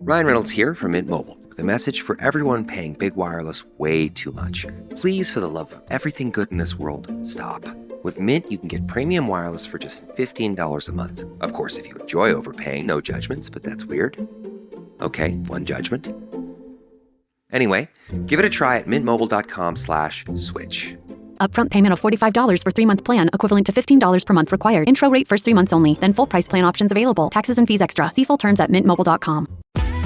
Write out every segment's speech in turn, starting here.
Ryan Reynolds here from Mint Mobile with a message for everyone paying big wireless way too much. Please, for the love of everything good in this world, stop. With Mint, you can get premium wireless for just $15 a month. Of course, if you enjoy overpaying, no judgments, but that's weird. Okay, one judgment. Anyway, give it a try at mintmobile.com/switch. Upfront payment of $45 for 3-month plan, equivalent to $15 per month required. Intro rate first 3 months only, then full price plan options available. Taxes and fees extra. See full terms at mintmobile.com.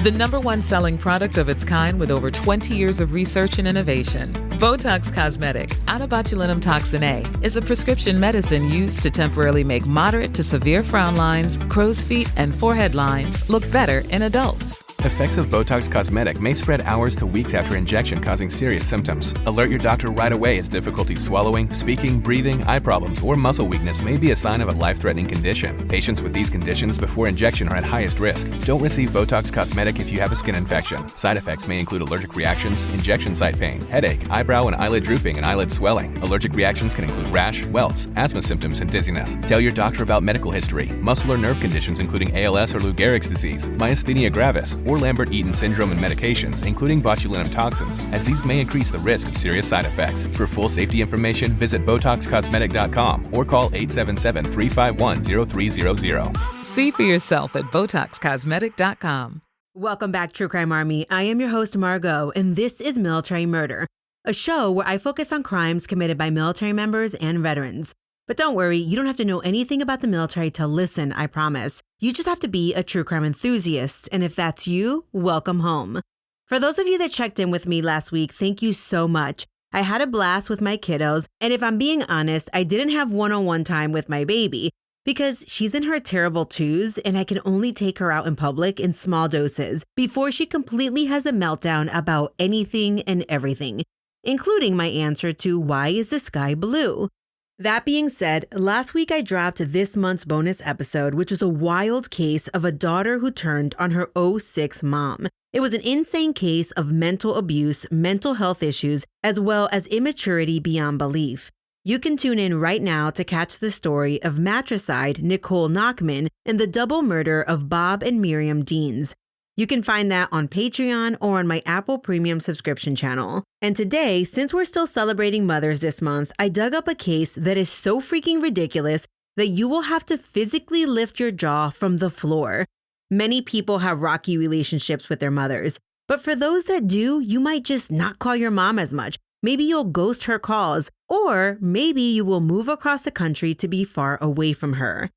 The number one selling product of its kind with over 20 years of research and innovation. Botox Cosmetic, out of botulinum toxin A, is a prescription medicine used to temporarily make moderate to severe frown lines, crow's feet, and forehead lines look better in adults. Effects of Botox Cosmetic may spread hours to weeks after injection, causing serious symptoms. Alert your doctor right away as difficulty swallowing, speaking, breathing, eye problems, or muscle weakness may be a sign of a life-threatening condition. Patients with these conditions before injection are at highest risk. Don't receive Botox Cosmetic if you have a skin infection. Side effects may include allergic reactions, injection site pain, headache, eyebrow and eyelid drooping, and eyelid swelling. Allergic reactions can include rash, welts, asthma symptoms, and dizziness. Tell your doctor about medical history, muscle or nerve conditions including ALS or Lou Gehrig's disease, myasthenia gravis, or Lambert-Eaton syndrome and medications, including botulinum toxins, as these may increase the risk of serious side effects. For full safety information, visit BotoxCosmetic.com or call 877-351-0300. See for yourself at BotoxCosmetic.com. Welcome back, True Crime Army. I am your host, Margot, and this is Military Murder, a show where I focus on crimes committed by military members and veterans. But don't worry, you don't have to know anything about the military to listen, I promise. You just have to be a true crime enthusiast, and if that's you, welcome home. For those of you that checked in with me last week, thank you so much. I had a blast with my kiddos, and if I'm being honest, I didn't have one-on-one time with my baby because she's in her terrible twos and I can only take her out in public in small doses before she completely has a meltdown about anything and everything, including my answer to why is the sky blue? That being said, last week I dropped this month's bonus episode, which was a wild case of a daughter who turned on her 06 mom. It was an insane case of mental abuse, mental health issues, as well as immaturity beyond belief. You can tune in right now to catch the story of matricide Nicole Nachman and the double murder of Bob and Miriam Deans. You can find that on Patreon or on my Apple Premium subscription channel. And today, since we're still celebrating Mothers this month, I dug up a case that is so freaking ridiculous that you will have to physically lift your jaw from the floor. Many people have rocky relationships with their mothers, but for those that do, you might just not call your mom as much. Maybe you'll ghost her calls, or maybe you will move across the country to be far away from her.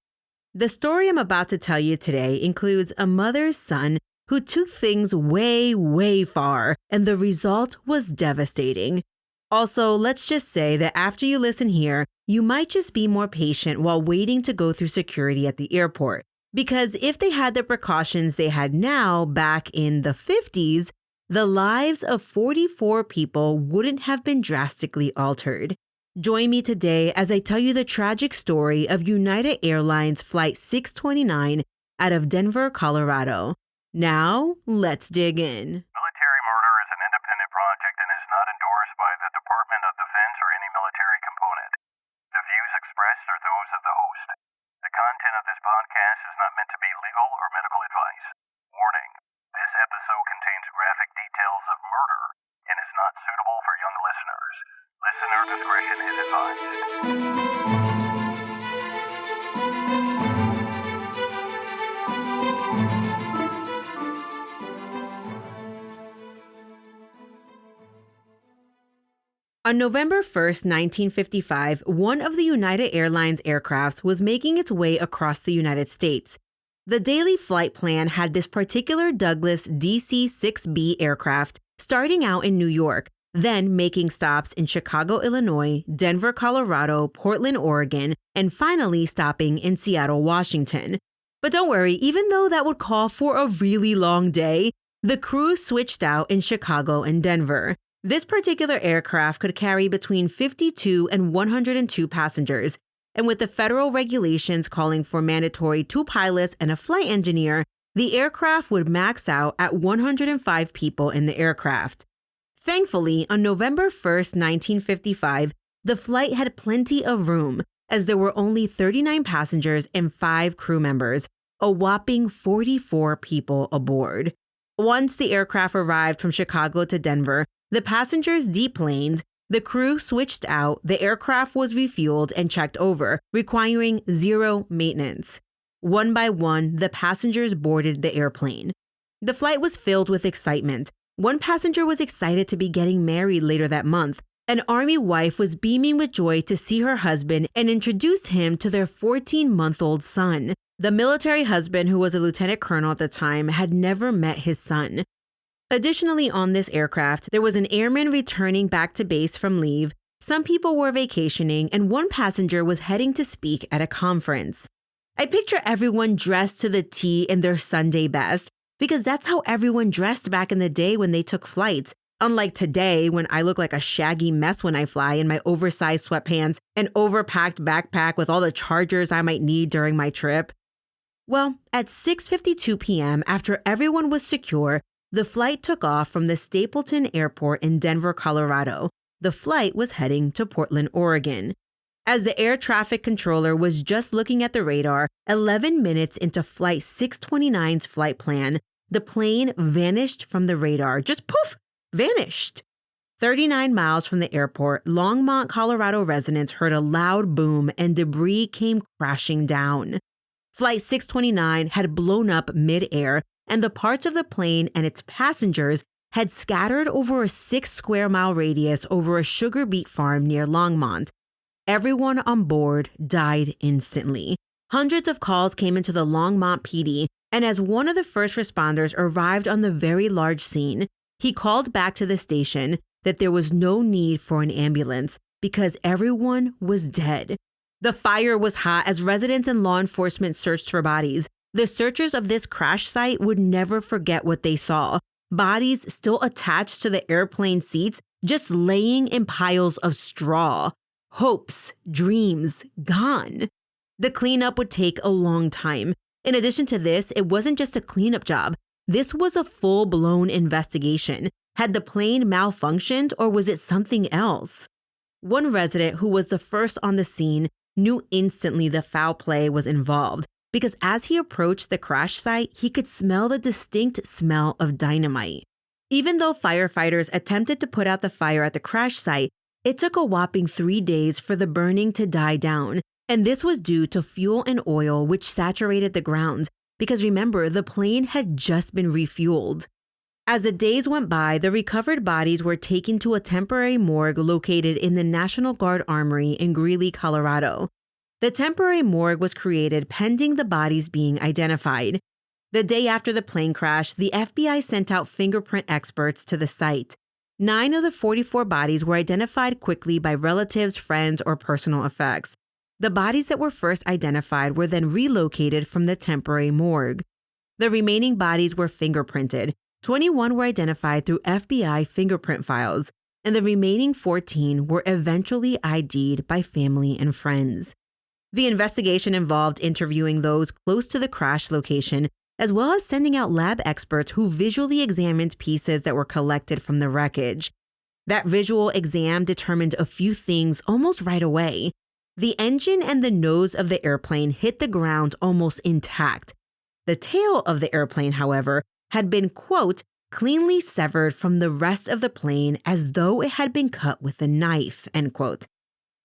The story I'm about to tell you today includes a mother's son who took things way, way far, and the result was devastating. Also, let's just say that after you listen here, you might just be more patient while waiting to go through security at the airport. Because if they had the precautions they had now back in the 50s, the lives of 44 people wouldn't have been drastically altered. Join me today as I tell you the tragic story of United Airlines Flight 629 out of Denver, Colorado. Now, let's dig in. Military murder is an independent project and is not endorsed by the Department of Defense or any military component. The views expressed are those of the host. The content of this podcast is not meant to be legal or medical advice. Warning, this episode contains graphic details of murder and is not suitable for young listeners. Listener discretion is advised. On November 1st, 1955, one of the United Airlines aircrafts was making its way across the United States. The daily flight plan had this particular Douglas DC-6B aircraft starting out in New York, then making stops in Chicago, Illinois, Denver, Colorado, Portland, Oregon, and finally stopping in Seattle, Washington. But don't worry, even though that would call for a really long day, the crew switched out in Chicago and Denver. This particular aircraft could carry between 52 and 102 passengers, and with the federal regulations calling for mandatory 2 pilots and a flight engineer, the aircraft would max out at 105 people in the aircraft. Thankfully, on November 1st, 1955, the flight had plenty of room, as there were only 39 passengers and 5 crew members, a whopping 44 people aboard. Once the aircraft arrived from Chicago to Denver, the passengers deplaned, the crew switched out, the aircraft was refueled and checked over, requiring zero maintenance. One by one, the passengers boarded the airplane. The flight was filled with excitement. One passenger was excited to be getting married later that month. An Army wife was beaming with joy to see her husband and introduce him to their 14-month-old son. The military husband, who was a lieutenant colonel at the time, had never met his son. Additionally, on this aircraft, there was an airman returning back to base from leave, some people were vacationing, and one passenger was heading to speak at a conference. I picture everyone dressed to the T in their Sunday best, because that's how everyone dressed back in the day when they took flights. Unlike today, when I look like a shaggy mess when I fly in my oversized sweatpants and overpacked backpack with all the chargers I might need during my trip. Well, at 6:52 p.m., after everyone was secure, the flight took off from the Stapleton Airport in Denver, Colorado. The flight was heading to Portland, Oregon. As the air traffic controller was just looking at the radar, 11 minutes into Flight 629's flight plan, the plane vanished from the radar. Just poof, vanished. 39 miles from the airport, Longmont, Colorado residents heard a loud boom and debris came crashing down. Flight 629 had blown up mid-air, and the parts of the plane and its passengers had scattered over a 6-square-mile radius over a sugar beet farm near Longmont. Everyone on board died instantly. Hundreds of calls came into the Longmont PD, and as one of the first responders arrived on the very large scene, he called back to the station that there was no need for an ambulance because everyone was dead. The fire was hot as residents and law enforcement searched for bodies. The searchers of this crash site would never forget what they saw. Bodies still attached to the airplane seats, just laying in piles of straw. Hopes, dreams, gone. The cleanup would take a long time. In addition to this, it wasn't just a cleanup job. This was a full-blown investigation. Had the plane malfunctioned or was it something else? One resident who was the first on the scene knew instantly the foul play was involved because as he approached the crash site, he could smell the distinct smell of dynamite. Even though firefighters attempted to put out the fire at the crash site, it took a whopping 3 days for the burning to die down, and this was due to fuel and oil which saturated the ground, because remember, the plane had just been refueled. As the days went by, the recovered bodies were taken to a temporary morgue located in the National Guard Armory in Greeley, Colorado. The temporary morgue was created pending the bodies being identified. The day after the plane crash, the FBI sent out fingerprint experts to the site. 9 of the 44 bodies were identified quickly by relatives, friends, or personal effects. The bodies that were first identified were then relocated from the temporary morgue. The remaining bodies were fingerprinted. 21 were identified through FBI fingerprint files, and the remaining 14 were eventually ID'd by family and friends. The investigation involved interviewing those close to the crash location, as well as sending out lab experts who visually examined pieces that were collected from the wreckage. That visual exam determined a few things almost right away. The engine and the nose of the airplane hit the ground almost intact. The tail of the airplane, however, had been, quote, cleanly severed from the rest of the plane as though it had been cut with a knife, end quote.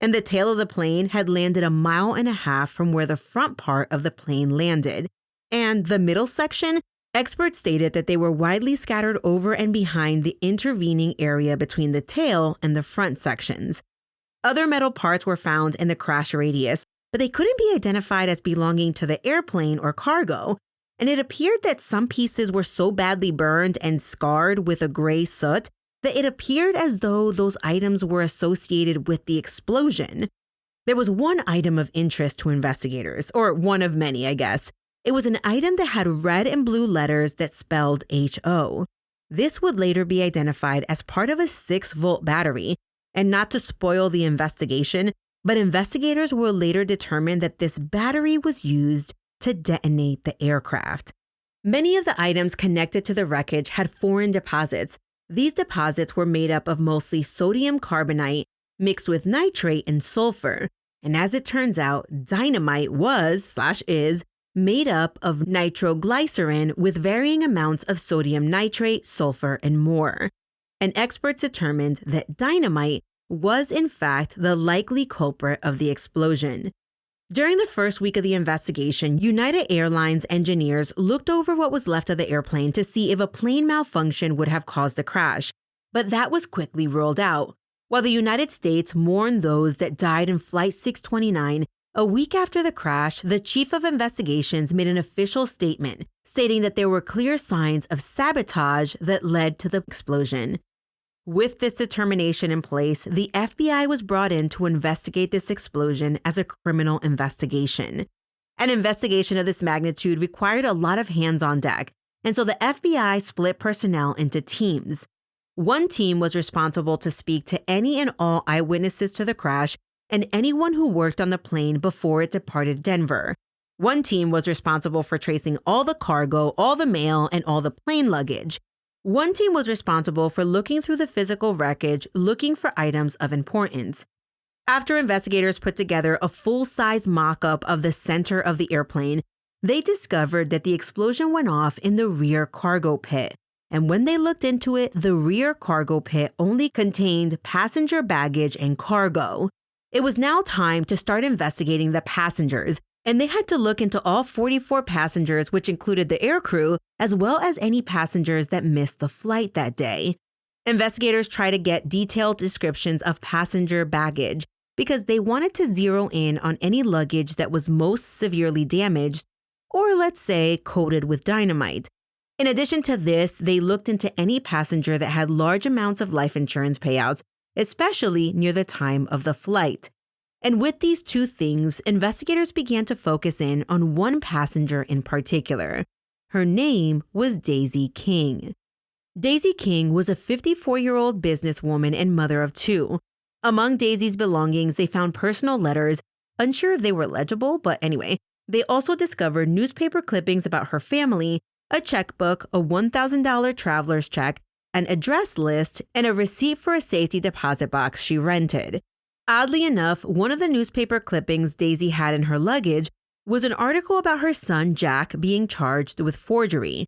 And the tail of the plane had landed 1.5 miles from where the front part of the plane landed. And the middle section, experts stated that they were widely scattered over and behind the intervening area between the tail and the front sections. Other metal parts were found in the crash radius, but they couldn't be identified as belonging to the airplane or cargo. And it appeared that some pieces were so badly burned and scarred with a gray soot that it appeared as though those items were associated with the explosion. There was one item of interest to investigators, or one of many, I guess. It was an item that had red and blue letters that spelled HO. This would later be identified as part of a 6-volt battery. And not to spoil the investigation, but investigators will later determine that this battery was used to detonate the aircraft. Many of the items connected to the wreckage had foreign deposits. These deposits were made up of mostly sodium carbonate mixed with nitrate and sulfur. And as it turns out, dynamite was/is made up of nitroglycerin with varying amounts of sodium nitrate, sulfur, and more. And experts determined that dynamite was in fact the likely culprit of the explosion. During the first week of the investigation, United Airlines engineers looked over what was left of the airplane to see if a plane malfunction would have caused the crash, but that was quickly ruled out. While the United States mourned those that died in Flight 629, a week after the crash, the Chief of Investigations made an official statement stating that there were clear signs of sabotage that led to the explosion. With this determination in place, the FBI was brought in to investigate this explosion as a criminal investigation. An investigation of this magnitude required a lot of hands on deck, and so the FBI split personnel into teams. One team was responsible to speak to any and all eyewitnesses to the crash and anyone who worked on the plane before it departed Denver. One team was responsible for tracing all the cargo, all the mail, and all the plane luggage. One team was responsible for looking through the physical wreckage, looking for items of importance. After investigators put together a full-size mock-up of the center of the airplane, they discovered that the explosion went off in the rear cargo pit. And when they looked into it, the rear cargo pit only contained passenger baggage and cargo. It was now time to start investigating the passengers, and they had to look into all 44 passengers, which included the aircrew, as well as any passengers that missed the flight that day. Investigators tried to get detailed descriptions of passenger baggage because they wanted to zero in on any luggage that was most severely damaged, or let's say coated with dynamite. In addition to this, they looked into any passenger that had large amounts of life insurance payouts, especially near the time of the flight. And with these two things, investigators began to focus in on one passenger in particular. Her name was Daisy King. Daisy King was a 54-year-old businesswoman and mother of two. Among Daisy's belongings, they found personal letters, unsure if they were legible, but anyway. They also discovered newspaper clippings about her family, a checkbook, a $1,000 traveler's check, an address list, and a receipt for a safety deposit box she rented. Oddly enough, one of the newspaper clippings Daisy had in her luggage was an article about her son Jack being charged with forgery.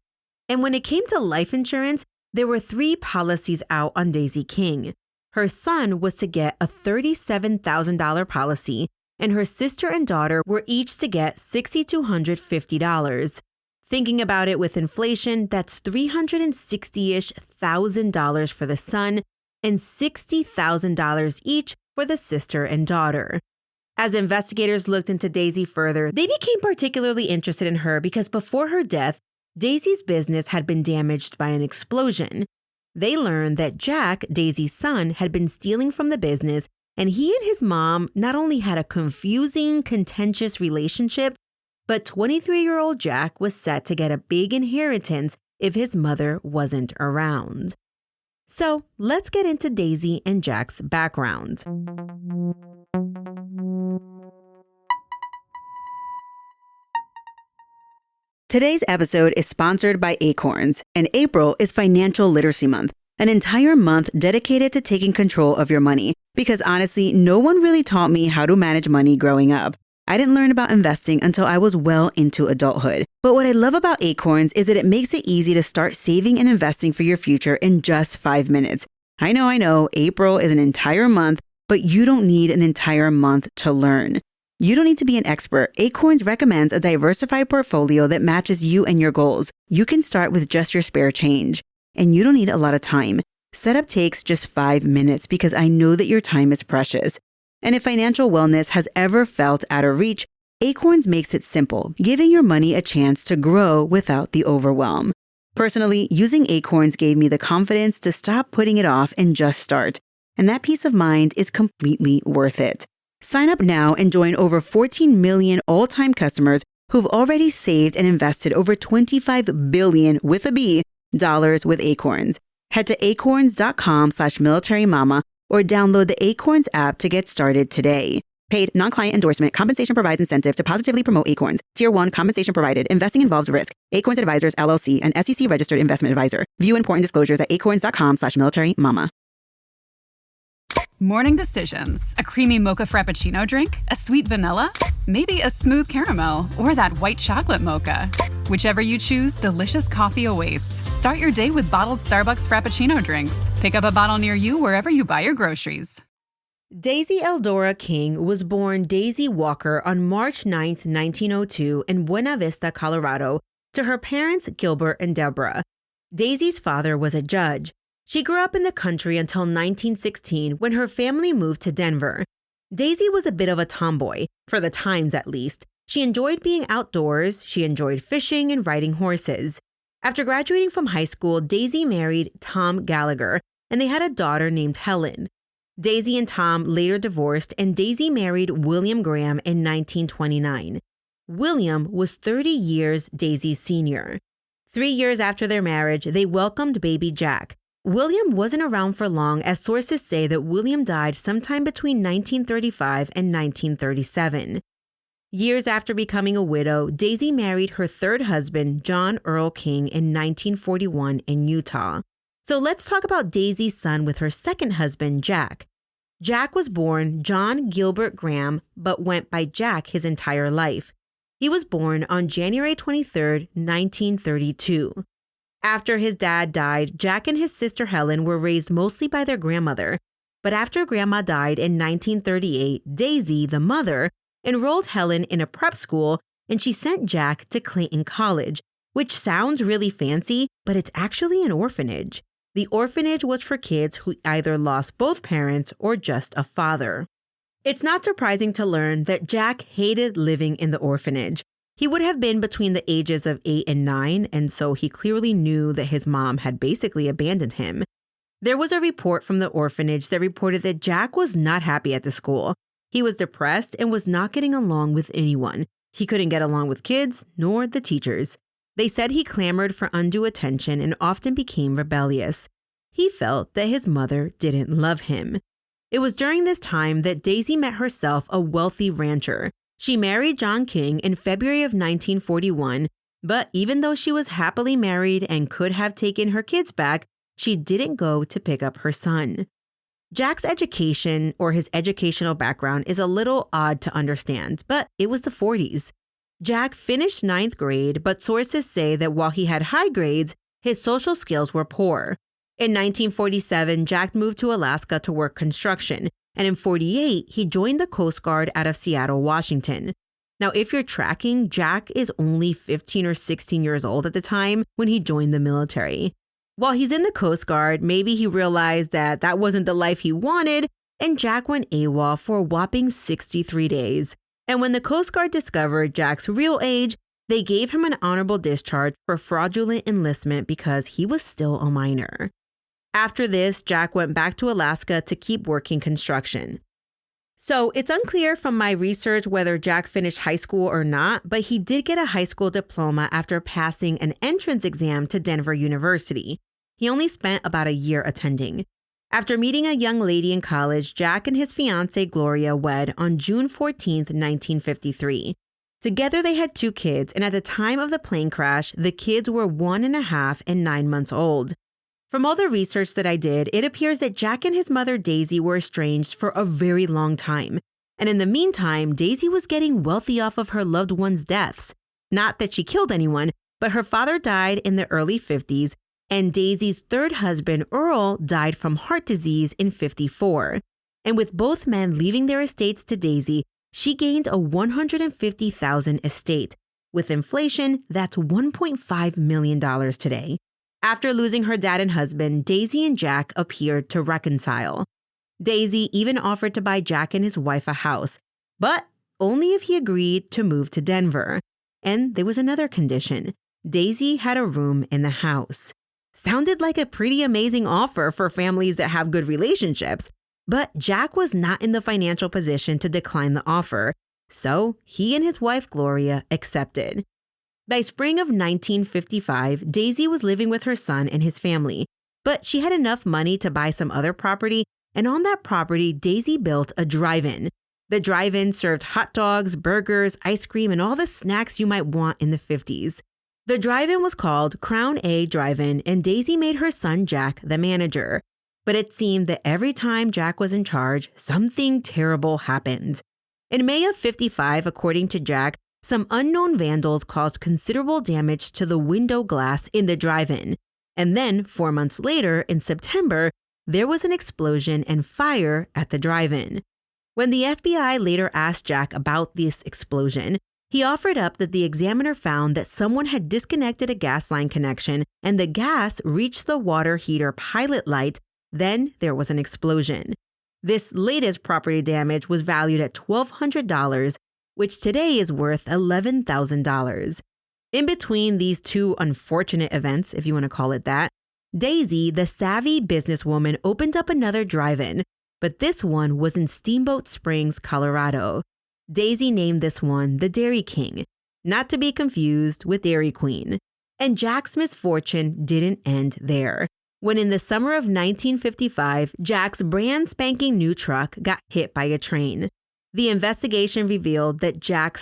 And when it came to life insurance, there were 3 policies out on Daisy King. Her son was to get a $37,000 policy, and her sister and daughter were each to get $6,250. Thinking about it with inflation, that's $360-ish thousand for the son and $60,000 each for the sister and daughter. As investigators looked into Daisy further, they became particularly interested in her because before her death, Daisy's business had been damaged by an explosion. They learned that Jack, Daisy's son, had been stealing from the business, and he and his mom not only had a confusing, contentious relationship, but 23-year-old Jack was set to get a big inheritance if his mother wasn't around. So let's get into Daisy and Jack's background. Today's episode is sponsored by Acorns, and April is Financial Literacy Month, an entire month dedicated to taking control of your money. Because honestly, no one really taught me how to manage money growing up. I didn't learn about investing until I was well into adulthood. But what I love about Acorns is that it makes it easy to start saving and investing for your future in just 5 minutes. I know, April is an entire month, but you don't need an entire month to learn. You don't need to be an expert. Acorns recommends a diversified portfolio that matches you and your goals. You can start with just your spare change, and you don't need a lot of time. Setup takes just 5 minutes because I know that your time is precious. And if financial wellness has ever felt out of reach, Acorns makes it simple, giving your money a chance to grow without the overwhelm. Personally, using Acorns gave me the confidence to stop putting it off and just start. And that peace of mind is completely worth it. Sign up now and join over 14 million all-time customers who've already saved and invested over $25 billion with a B dollars with Acorns. Head to acorns.com/militarymama or download the Acorns app to get started today. Paid non-client endorsement. Compensation provides incentive to positively promote Acorns. Tier 1 compensation provided. Investing involves risk. Acorns Advisors, LLC, an SEC registered investment advisor. View important disclosures at acorns.com/militarymama. Morning decisions. A creamy mocha frappuccino drink? A sweet vanilla? Maybe a smooth caramel or that white chocolate mocha. Whichever you choose, delicious coffee awaits. Start your day with bottled Starbucks Frappuccino drinks. Pick up a bottle near you wherever you buy your groceries. Daisy Eldora King was born Daisy Walker on March 9, 1902 in Buena Vista, Colorado, to her parents Gilbert and Deborah. Daisy's father was a judge. She grew up in the country until 1916 when her family moved to Denver. Daisy was a bit of a tomboy, for the times at least. She enjoyed being outdoors, she enjoyed fishing and riding horses. After graduating from high school, Daisy married Tom Gallagher, and they had a daughter named Helen. Daisy and Tom later divorced, and Daisy married William Graham in 1929. William was 30 years Daisy's senior. 3 years after their marriage, they welcomed baby Jack. William wasn't around for long, as sources say that William died sometime between 1935 and 1937. Years after becoming a widow, Daisy married her third husband, John Earl King, in 1941 in Utah. So let's talk about Daisy's son with her second husband, Jack. Jack was born John Gilbert Graham, but went by Jack his entire life. He was born on January 23, 1932. After his dad died, Jack and his sister Helen were raised mostly by their grandmother. But after Grandma died in 1938, Daisy, the mother, enrolled Helen in a prep school, and she sent Jack to Clayton College, which sounds really fancy, but it's actually an orphanage. The orphanage was for kids who either lost both parents or just a father. It's not surprising to learn that Jack hated living in the orphanage. He would have been between the ages of 8 and 9, and so he clearly knew that his mom had basically abandoned him. There was a report from the orphanage that reported that Jack was not happy at the school. He was depressed and was not getting along with anyone. He couldn't get along with kids, nor the teachers. They said he clamored for undue attention and often became rebellious. He felt that his mother didn't love him. It was during this time that Daisy met herself a wealthy rancher. She married John King in February of 1941, but even though she was happily married and could have taken her kids back, she didn't go to pick up her son. Jack's education, or his educational background, is a little odd to understand, but it was the 40s. Jack finished 9th grade, but sources say that while he had high grades, his social skills were poor. In 1947, Jack moved to Alaska to work construction, and in 48, he joined the Coast Guard out of Seattle, Washington. Now, if you're tracking, Jack is only 15 or 16 years old at the time when he joined the military. While he's in the Coast Guard, maybe he realized that that wasn't the life he wanted, and Jack went AWOL for a whopping 63 days. And when the Coast Guard discovered Jack's real age, they gave him an honorable discharge for fraudulent enlistment because he was still a minor. After this, Jack went back to Alaska to keep working construction. So it's unclear from my research whether Jack finished high school or not, but he did get a high school diploma after passing an entrance exam to Denver University. He only spent about a year attending. After meeting a young lady in college, Jack and his fiancée Gloria wed on June 14, 1953. Together they had 2 kids, and at the time of the plane crash, the kids were 1.5 and 9 months old. From all the research that I did, it appears that Jack and his mother Daisy were estranged for a very long time. And in the meantime, Daisy was getting wealthy off of her loved ones' deaths. Not that she killed anyone, but her father died in the early 50s, and Daisy's third husband, Earl, died from heart disease in 54. And with both men leaving their estates to Daisy, she gained a $150,000 estate. With inflation, that's $1.5 million today. After losing her dad and husband, Daisy and Jack appeared to reconcile. Daisy even offered to buy Jack and his wife a house, but only if he agreed to move to Denver. And there was another condition. Daisy had a room in the house. Sounded like a pretty amazing offer for families that have good relationships, but Jack was not in the financial position to decline the offer, so he and his wife Gloria accepted. By spring of 1955, Daisy was living with her son and his family, but she had enough money to buy some other property, and on that property, Daisy built a drive-in. The drive-in served hot dogs, burgers, ice cream, and all the snacks you might want in the 50s. The drive-in was called Crown A Drive-In, and Daisy made her son Jack the manager. But it seemed that every time Jack was in charge, something terrible happened. In May of '55, according to Jack, some unknown vandals caused considerable damage to the window glass in the drive-in. And then, 4 months later, in September, there was an explosion and fire at the drive-in. When the FBI later asked Jack about this explosion, he offered up that the examiner found that someone had disconnected a gas line connection and the gas reached the water heater pilot light. Then there was an explosion. This latest property damage was valued at $1,200, which today is worth $11,000. In between these two unfortunate events, if you want to call it that, Daisy, the savvy businesswoman, opened up another drive-in, but this one was in Steamboat Springs, Colorado. Daisy named this one the Dairy King, not to be confused with Dairy Queen. And Jack's misfortune didn't end there. When in the summer of 1955, Jack's brand spanking new truck got hit by a train. The investigation revealed that Jack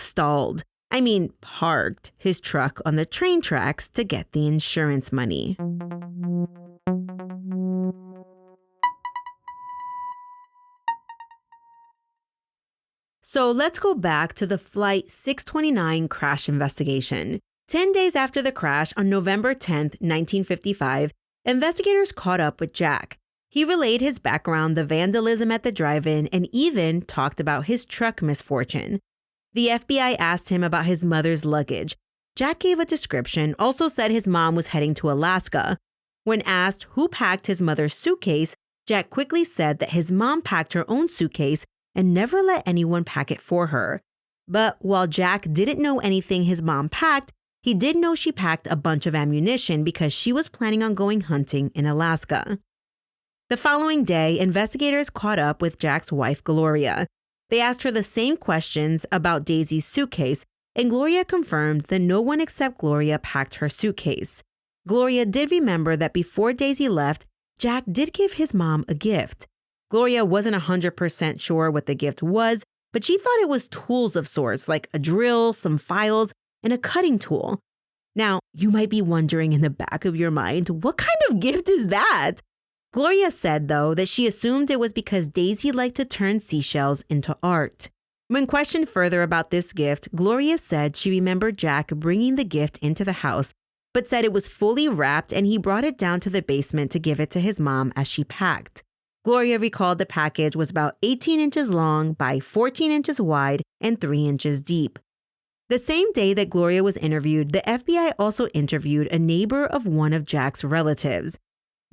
parked his truck on the train tracks to get the insurance money. So let's go back to the Flight 629 crash investigation. 10 days after the crash on November 10, 1955, investigators caught up with Jack. He relayed his background, the vandalism at the drive-in, and even talked about his truck misfortune. The FBI asked him about his mother's luggage. Jack gave a description, also said his mom was heading to Alaska. When asked who packed his mother's suitcase, Jack quickly said that his mom packed her own suitcase and never let anyone pack it for her. But while Jack didn't know anything his mom packed, he did know she packed a bunch of ammunition because she was planning on going hunting in Alaska. The following day, investigators caught up with Jack's wife, Gloria. They asked her the same questions about Daisy's suitcase, and Gloria confirmed that no one except Gloria packed her suitcase. Gloria did remember that before Daisy left, Jack did give his mom a gift. Gloria wasn't 100% sure what the gift was, but she thought it was tools of sorts, like a drill, some files, and a cutting tool. Now, you might be wondering in the back of your mind, what kind of gift is that? Gloria said, though, that she assumed it was because Daisy liked to turn seashells into art. When questioned further about this gift, Gloria said she remembered Jack bringing the gift into the house, but said it was fully wrapped and he brought it down to the basement to give it to his mom as she packed. Gloria recalled the package was about 18 inches long by 14 inches wide and 3 inches deep. The same day that Gloria was interviewed, the FBI also interviewed a neighbor of one of Jack's relatives.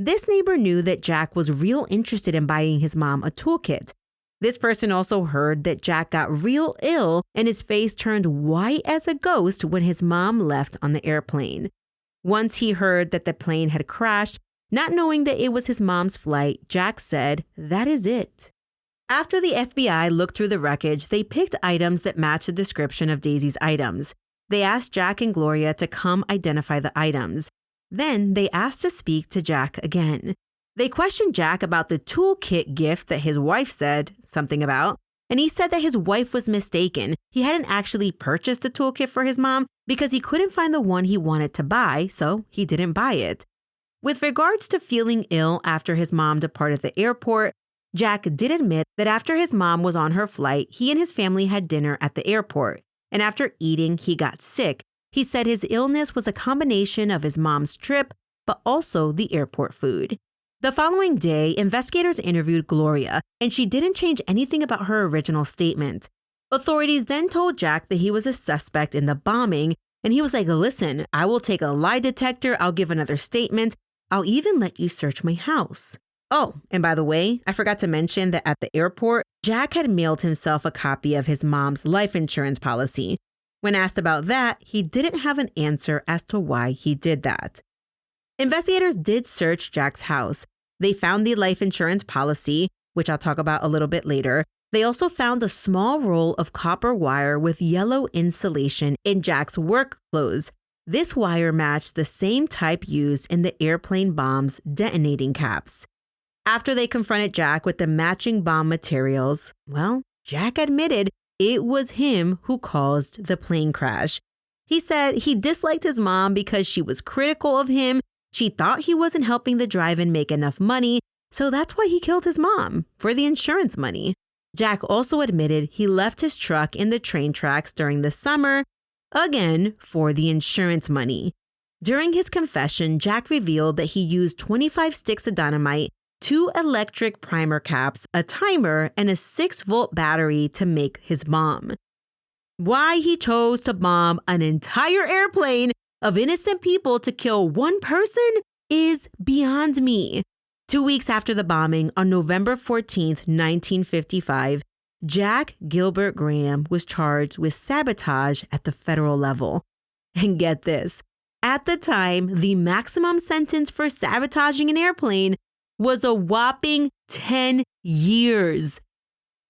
This neighbor knew that Jack was real interested in buying his mom a toolkit. This person also heard that Jack got real ill and his face turned white as a ghost when his mom left on the airplane. Once he heard that the plane had crashed, not knowing that it was his mom's flight, Jack said, "That is it." After the FBI looked through the wreckage, they picked items that matched the description of Daisy's items. They asked Jack and Gloria to come identify the items. Then they asked to speak to Jack again. They questioned Jack about the toolkit gift that his wife said something about, and he said that his wife was mistaken. He hadn't actually purchased the toolkit for his mom because he couldn't find the one he wanted to buy, so he didn't buy it. With regards to feeling ill after his mom departed the airport, Jack did admit that after his mom was on her flight, he and his family had dinner at the airport, and after eating, he got sick. He said his illness was a combination of his mom's trip, but also the airport food. The following day, investigators interviewed Gloria, and she didn't change anything about her original statement. Authorities then told Jack that he was a suspect in the bombing, and he was like, "Listen, I will take a lie detector, I'll give another statement, I'll even let you search my house." Oh, and by the way, I forgot to mention that at the airport, Jack had mailed himself a copy of his mom's life insurance policy. When asked about that, he didn't have an answer as to why he did that. Investigators did search Jack's house. They found the life insurance policy, which I'll talk about a little bit later. They also found a small roll of copper wire with yellow insulation in Jack's work clothes. This wire matched the same type used in the airplane bomb's detonating caps. After they confronted Jack with the matching bomb materials, well, Jack admitted it was him who caused the plane crash. He said he disliked his mom because she was critical of him. She thought he wasn't helping the drive-in make enough money, So that's why he killed his mom, for the insurance money. Jack also admitted he left his truck in the train tracks during the summer, again, for the insurance money. During his confession, Jack revealed that he used 25 sticks of dynamite, 2 electric primer caps, a timer, and a 6-volt battery to make his bomb. Why he chose to bomb an entire airplane of innocent people to kill one person is beyond me. 2 weeks after the bombing, on November 14th, 1955, Jack Gilbert Graham was charged with sabotage at the federal level. And get this, at the time, the maximum sentence for sabotaging an airplane was a whopping 10 years.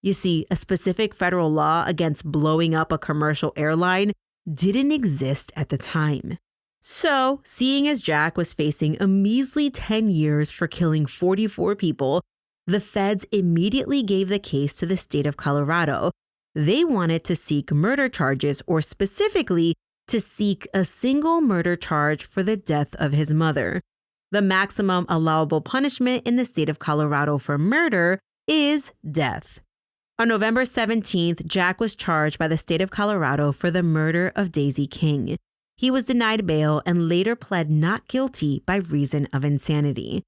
You see, a specific federal law against blowing up a commercial airline didn't exist at the time. So, seeing as Jack was facing a measly 10 years for killing 44 people, the feds immediately gave the case to the state of Colorado. They wanted to seek murder charges, or specifically, to seek a single murder charge for the death of his mother. The maximum allowable punishment in the state of Colorado for murder is death. On November 17th, Jack was charged by the state of Colorado for the murder of Daisy King. He was denied bail and later pled not guilty by reason of insanity.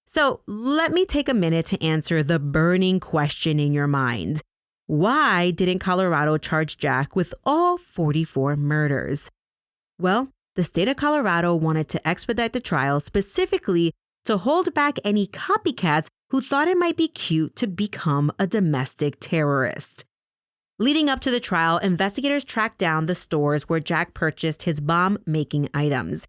So let me take a minute to answer the burning question in your mind. Why didn't Colorado charge Jack with all 44 murders? Well, the state of Colorado wanted to expedite the trial specifically to hold back any copycats who thought it might be cute to become a domestic terrorist. Leading up to the trial, investigators tracked down the stores where Jack purchased his bomb-making items.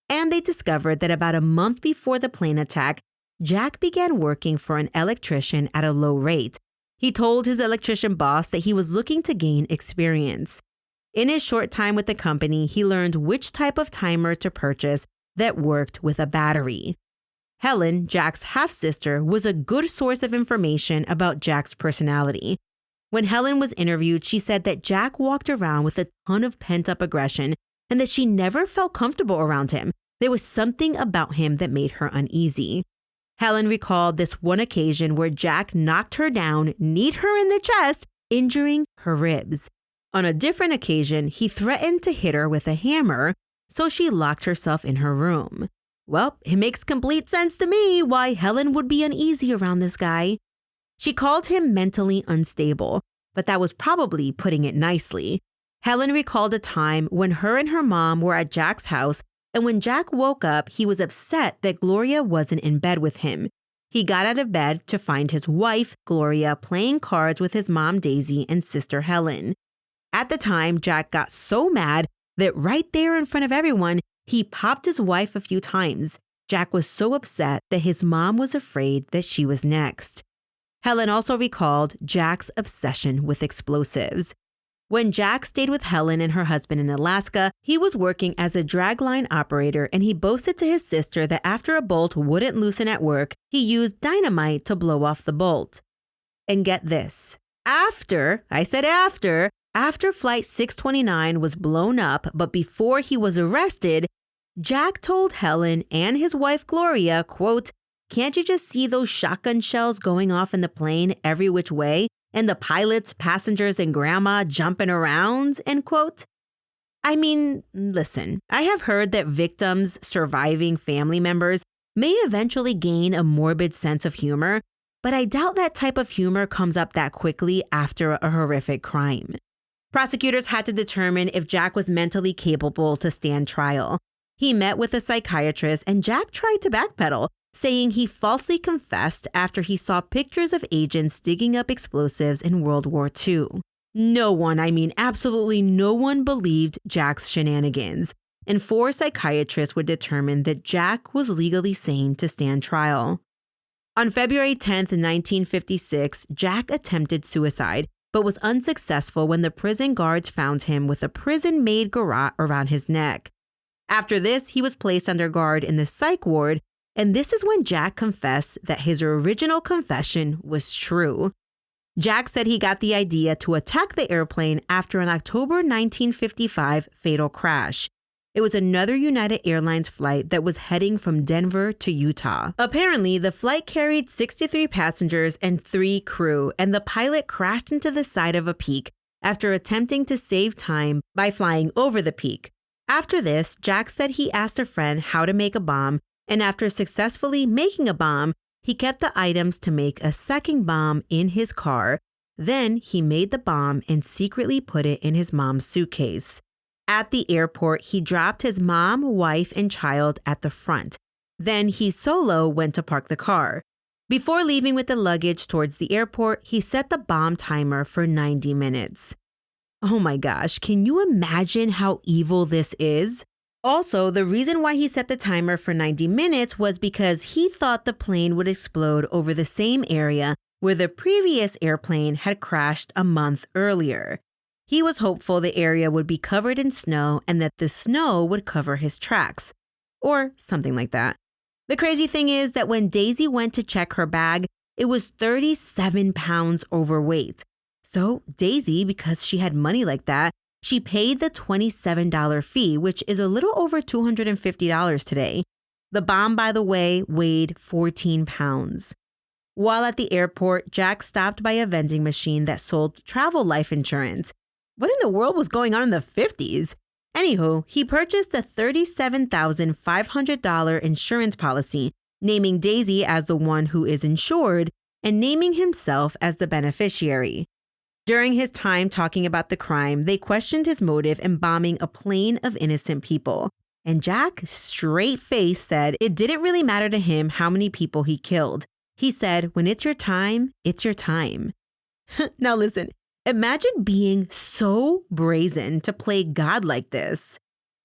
And they discovered that about a month before the plane attack, Jack began working for an electrician at a low rate. He told his electrician boss that he was looking to gain experience. In his short time with the company, he learned which type of timer to purchase that worked with a battery. Helen, Jack's half-sister, was a good source of information about Jack's personality. When Helen was interviewed, she said that Jack walked around with a ton of pent-up aggression and that she never felt comfortable around him. There was something about him that made her uneasy. Helen recalled this one occasion where Jack knocked her down, kneed her in the chest, injuring her ribs. On a different occasion, he threatened to hit her with a hammer, so she locked herself in her room. Well, it makes complete sense to me why Helen would be uneasy around this guy. She called him mentally unstable, but that was probably putting it nicely. Helen recalled a time when her and her mom were at Jack's house, and when Jack woke up, he was upset that Gloria wasn't in bed with him. He got out of bed to find his wife, Gloria, playing cards with his mom, Daisy, and sister, Helen. At the time, Jack got so mad that right there in front of everyone, he popped his wife a few times. Jack was so upset that his mom was afraid that she was next. Helen also recalled Jack's obsession with explosives. When Jack stayed with Helen and her husband in Alaska, he was working as a dragline operator, and he boasted to his sister that after a bolt wouldn't loosen at work, he used dynamite to blow off the bolt. And get this, after Flight 629 was blown up, but before he was arrested, Jack told Helen and his wife Gloria, quote, "Can't you just see those shotgun shells going off in the plane every which way? And the pilots, passengers, and grandma jumping around," end quote. I mean, listen, I have heard that victims' surviving family members may eventually gain a morbid sense of humor, but I doubt that type of humor comes up that quickly after a horrific crime. Prosecutors had to determine if Jack was mentally capable to stand trial. He met with a psychiatrist, and Jack tried to backpedal, saying he falsely confessed after he saw pictures of agents digging up explosives in World War II. No one, absolutely no one believed Jack's shenanigans, and 4 psychiatrists would determine that Jack was legally sane to stand trial. On February 10th, 1956, Jack attempted suicide, but was unsuccessful when the prison guards found him with a prison-made garrote around his neck. After this, he was placed under guard in the psych ward, and this is when Jack confessed that his original confession was true. Jack said he got the idea to attack the airplane after an October 1955 fatal crash. It was another United Airlines flight that was heading from Denver to Utah. Apparently, the flight carried 63 passengers and 3 crew, and the pilot crashed into the side of a peak after attempting to save time by flying over the peak. After this, Jack said he asked a friend how to make a bomb, and after successfully making a bomb, he kept the items to make a second bomb in his car. Then he made the bomb and secretly put it in his mom's suitcase. At the airport, he dropped his mom, wife, and child at the front. Then he solo went to park the car. Before leaving with the luggage towards the airport, he set the bomb timer for 90 minutes. Oh my gosh, can you imagine how evil this is? Also, the reason why he set the timer for 90 minutes was because he thought the plane would explode over the same area where the previous airplane had crashed a month earlier. He was hopeful the area would be covered in snow and that the snow would cover his tracks, or something like that. The crazy thing is that when Daisy went to check her bag, it was 37 pounds overweight. So Daisy, because she had money like that, she paid the $27 fee, which is a little over $250 today. The bomb, by the way, weighed 14 pounds. While at the airport, Jack stopped by a vending machine that sold travel life insurance. What in the world was going on in the 50s? Anywho, he purchased a $37,500 insurance policy, naming Daisy as the one who is insured and naming himself as the beneficiary. During his time talking about the crime, they questioned his motive in bombing a plane of innocent people. And Jack, straight-faced, said it didn't really matter to him how many people he killed. He said, when it's your time, it's your time. Now listen, imagine being so brazen to play God like this.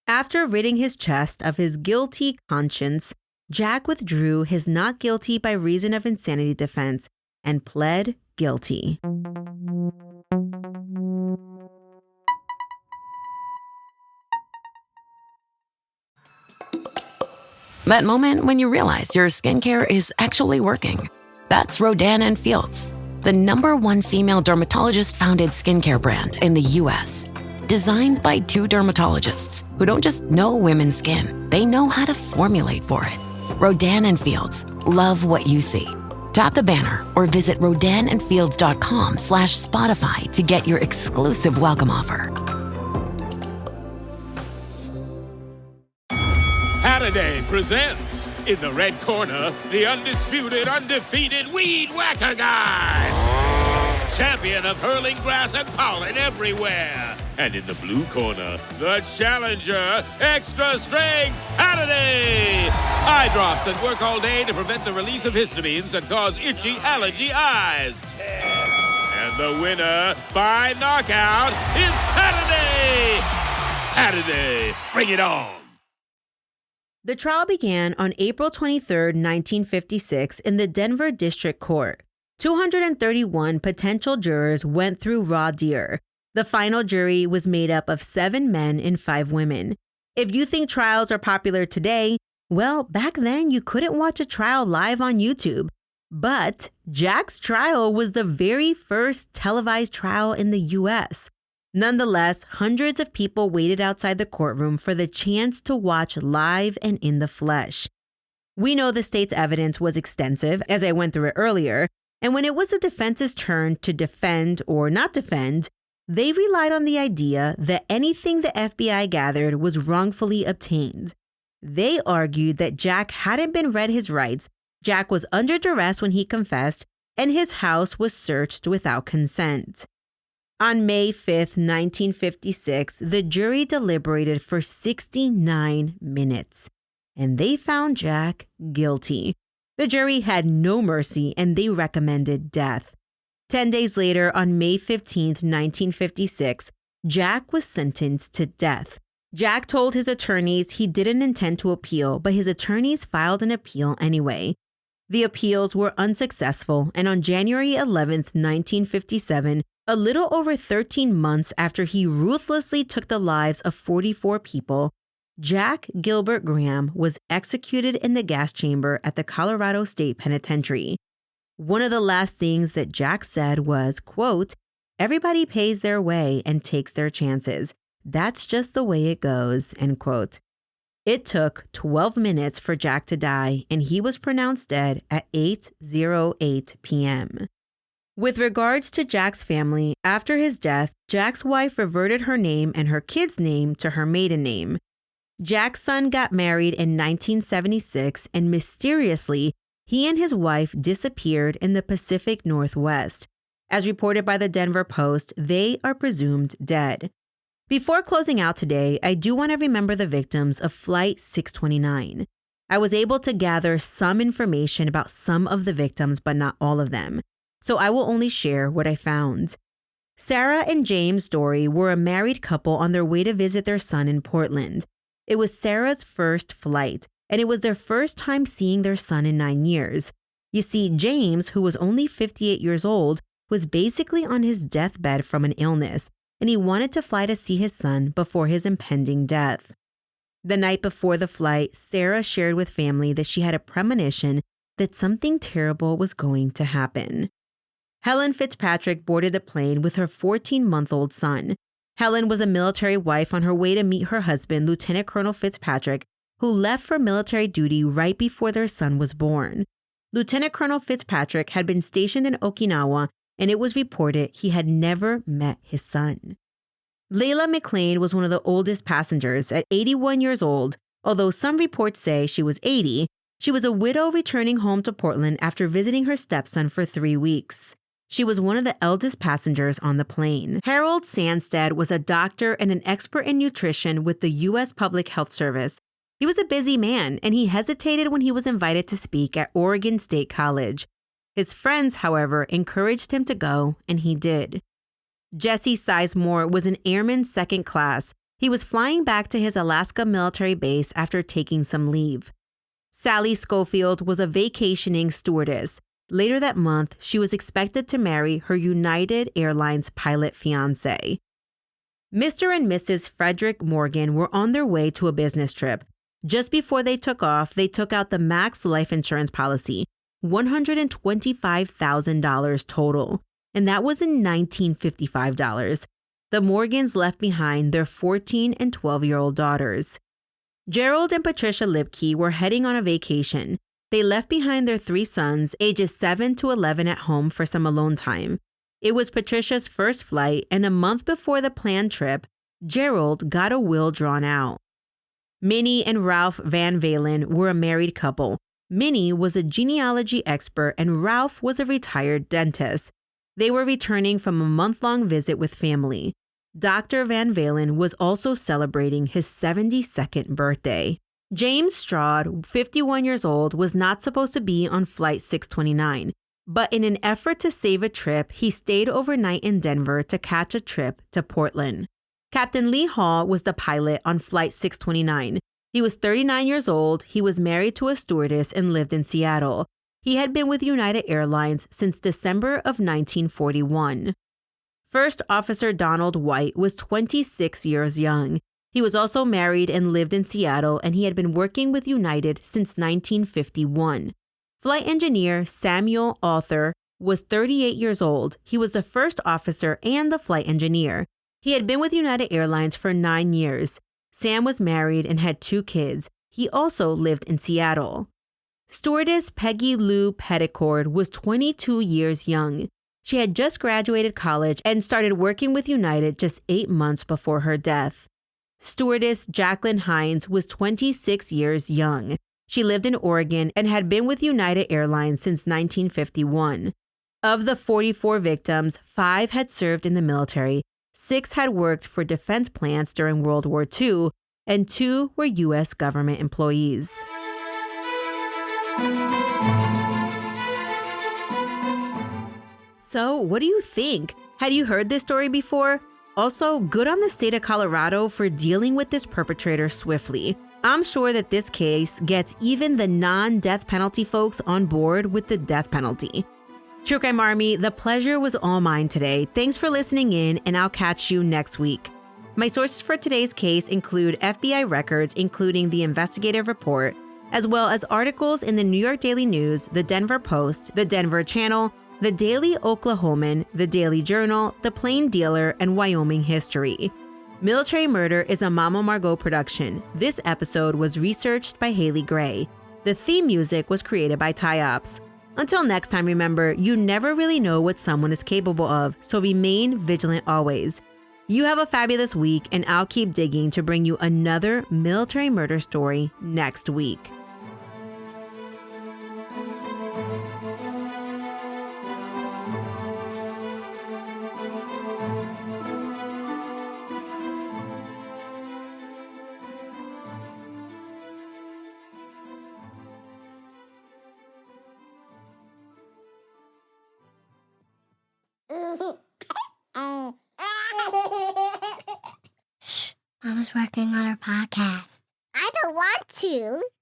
After ridding his chest of his guilty conscience, Jack withdrew his not guilty by reason of insanity defense and pled guilty. That moment when you realize your skincare is actually working. That's Rodan & Fields, the #1 female dermatologist-founded skincare brand in the U.S. Designed by 2 dermatologists who don't just know women's skin, they know how to formulate for it. Rodan & Fields, love what you see. Tap the banner or visit rodanandfields.com/Spotify to get your exclusive welcome offer. Halliday presents, in the red corner, the undisputed, undefeated Weed Whacker Guy. Champion of hurling grass and pollen everywhere. And in the blue corner, the challenger, extra strength Halliday. Eye drops that work all day to prevent the release of histamines that cause itchy allergy eyes. And the winner by knockout is Halliday. Halliday, bring it on. The trial began on April 23, 1956 in the Denver District Court. 231 potential jurors went through raw deer. The final jury was made up of 7 men and 5 women. If you think trials are popular today, well, back then you couldn't watch a trial live on YouTube. But Jack's trial was the very first televised trial in the U.S. Nonetheless, hundreds of people waited outside the courtroom for the chance to watch live and in the flesh. We know the state's evidence was extensive, as I went through it earlier, and when it was the defense's turn to defend or not defend, they relied on the idea that anything the FBI gathered was wrongfully obtained. They argued that Jack hadn't been read his rights, Jack was under duress when he confessed, and his house was searched without consent. On May 5th, 1956, the jury deliberated for 69 minutes, and they found Jack guilty. The jury had no mercy, and they recommended death. 10 days later, on May 15th, 1956, Jack was sentenced to death. Jack told his attorneys he didn't intend to appeal, but his attorneys filed an appeal anyway. The appeals were unsuccessful, and on January 11th, 1957, a little over 13 months after he ruthlessly took the lives of 44 people, Jack Gilbert Graham was executed in the gas chamber at the Colorado State Penitentiary. One of the last things that Jack said was, quote, "Everybody pays their way and takes their chances. That's just the way it goes, end quote. It took 12 minutes for Jack to die, and he was pronounced dead at 8:08 p.m. With regards to Jack's family, after his death, Jack's wife reverted her name and her kid's name to her maiden name. Jack's son got married in 1976, and mysteriously, he and his wife disappeared in the Pacific Northwest. As reported by the Denver Post, they are presumed dead. Before closing out today, I do want to remember the victims of Flight 629. I was able to gather some information about some of the victims, but not all of them. So I will only share what I found. Sarah and James Dory were a married couple on their way to visit their son in Portland. It was Sarah's first flight, and it was their first time seeing their son in 9 years. You see, James, who was only 58 years old, was basically on his deathbed from an illness, and he wanted to fly to see his son before his impending death. The night before the flight, Sarah shared with family that she had a premonition that something terrible was going to happen. Helen Fitzpatrick boarded the plane with her 14-month-old son. Helen was a military wife on her way to meet her husband, Lieutenant Colonel Fitzpatrick, who left for military duty right before their son was born. Lieutenant Colonel Fitzpatrick had been stationed in Okinawa, and it was reported he had never met his son. Layla McLean was one of the oldest passengers at 81 years old. Although some reports say she was 80, she was a widow returning home to Portland after visiting her stepson for 3 weeks. She was one of the eldest passengers on the plane. Harold Sandstead was a doctor and an expert in nutrition with the U.S. Public Health Service. He was a busy man, and he hesitated when he was invited to speak at Oregon State College. His friends, however, encouraged him to go, and he did. Jesse Sizemore was an airman second class. He was flying back to his Alaska military base after taking some leave. Sally Schofield was a vacationing stewardess. Later that month, she was expected to marry her United Airlines pilot fiancé. Mr. and Mrs. Frederick Morgan were on their way to a business trip. Just before they took off, they took out the Max life insurance policy, $125,000 total, and that was in $1955. The Morgans left behind their 14 and 12-year-old daughters. Gerald and Patricia Lipke were heading on a vacation. They left behind their 3 sons, ages 7 to 11, at home for some alone time. It was Patricia's first flight, and a month before the planned trip, Gerald got a will drawn out. Minnie and Ralph Van Valen were a married couple. Minnie was a genealogy expert, and Ralph was a retired dentist. They were returning from a month-long visit with family. Dr. Van Valen was also celebrating his 72nd birthday. James Stroud, 51 years old, was not supposed to be on Flight 629, but in an effort to save a trip, he stayed overnight in Denver to catch a trip to Portland. Captain Lee Hall was the pilot on Flight 629. He was 39 years old, he was married to a stewardess, and lived in Seattle. He had been with United Airlines since December of 1941. First Officer Donald White was 26 years young. He was also married and lived in Seattle, and he had been working with United since 1951. Flight engineer Samuel Arthur was 38 years old. He was the first officer and the flight engineer. He had been with United Airlines for 9 years. Sam was married and had 2 kids. He also lived in Seattle. Stewardess Peggy Lou Petticord was 22 years young. She had just graduated college and started working with United just 8 months before her death. Stewardess Jacqueline Hines was 26 years young. She lived in Oregon and had been with United Airlines since 1951. Of the 44 victims, 5 had served in the military, 6 had worked for defense plants during World War II, and 2 were U.S. government employees. So, what do you think? Had you heard this story before? Also, good on the state of Colorado for dealing with this perpetrator swiftly. I'm sure that this case gets even the non-death penalty folks on board with the death penalty. True Crime Army, the pleasure was all mine today. Thanks for listening in, and I'll catch you next week. My sources for today's case include FBI records, including the investigative report, as well as articles in the New York Daily News, the Denver Post, the Denver Channel, the Daily Oklahoman, the Daily Journal, the Plain Dealer, and Wyoming History. Military Murder is a Mama Margot production. This episode was researched by Haley Gray. The theme music was created by Ty-Ops. Until next time, remember, you never really know what someone is capable of, so remain vigilant always. You have a fabulous week, and I'll keep digging to bring you another military murder story next week. Mama's working on her podcast. I don't want to.